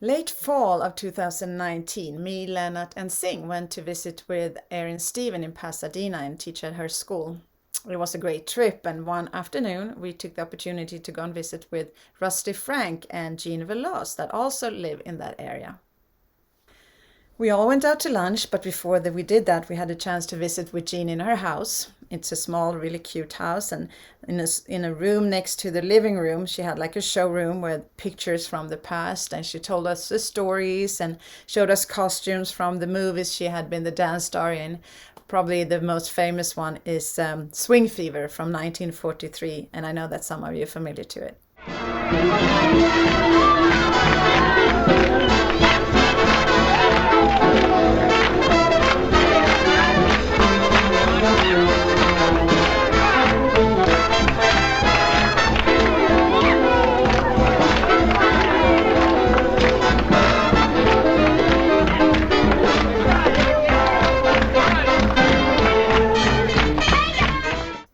Late fall of 2019, me, Lennart, and Sing went to visit with Erin Steven in Pasadena and teach at her school. It was a great trip, and one afternoon we took the opportunity to go and visit with Rusty Frank and Jean Veloz that also live in that area. We all went out to lunch, but before we did that, we had a chance to visit with Jean in her house. It's a small, really cute house, and in a room next to the living room, she had like a showroom with pictures from the past, and she told us the stories and showed us costumes from the movies she had been the dance star in. Probably the most famous one is Swing Fever from 1943, and I know that some of you are familiar to it.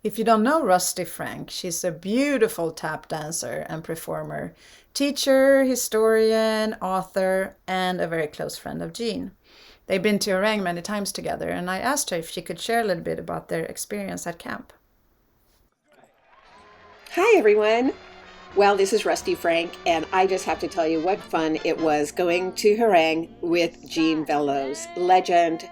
If you don't know Rusty Frank, she's a beautiful tap dancer and performer, teacher, historian, author, and a very close friend of Jean. They've been to Herrang many times together, and I asked her if she could share a little bit about their experience at camp. Hi, everyone. Well, this is Rusty Frank, and I just have to tell you what fun it was going to Herrang with Jean Veloz. Legend,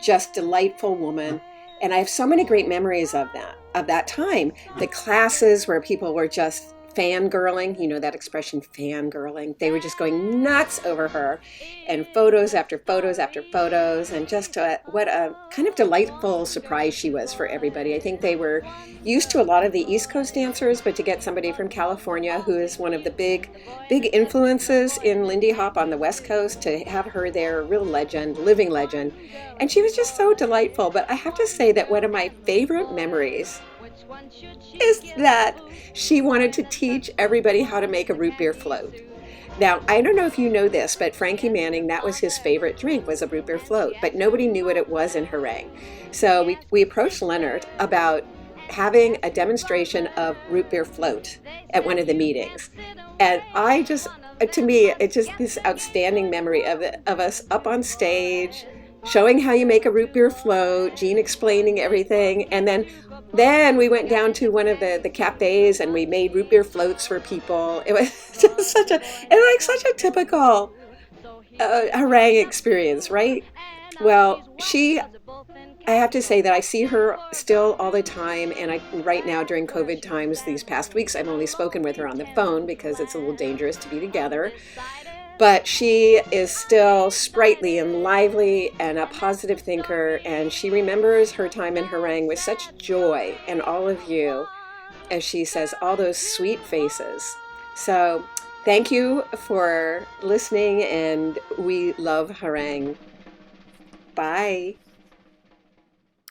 just delightful woman. And I have so many great memories of that time. The classes where people were just fangirling, you know that expression, fangirling. They were just going nuts over her, and photos after photos after photos, and just what a kind of delightful surprise she was for everybody. I think they were used to a lot of the East Coast dancers, but to get somebody from California who is one of the big influences in Lindy Hop on the West Coast, to have her there, a real legend, living legend. And she was just so delightful. But I have to say that one of my favorite memories is that she wanted to teach everybody how to make a root beer float. Now, I don't know if you know this, but Frankie Manning, that was his favorite drink, was a root beer float, but nobody knew what it was in Herrang. So we approached Leonard about having a demonstration of root beer float at one of the meetings. And to me, it's just this outstanding memory of us up on stage, showing how you make a root beer float, Jean explaining everything, and then we went down to one of the cafes and we made root beer floats for people. It was just such a typical Herrang experience, right? Well, I have to say that I see her still all the time, and right now during COVID times, these past weeks, I've only spoken with her on the phone because it's a little dangerous to be together. But she is still sprightly and lively and a positive thinker, and she remembers her time in Herrang with such joy, and all of you, as she says, all those sweet faces. So thank you for listening, and we love Herrang. Bye.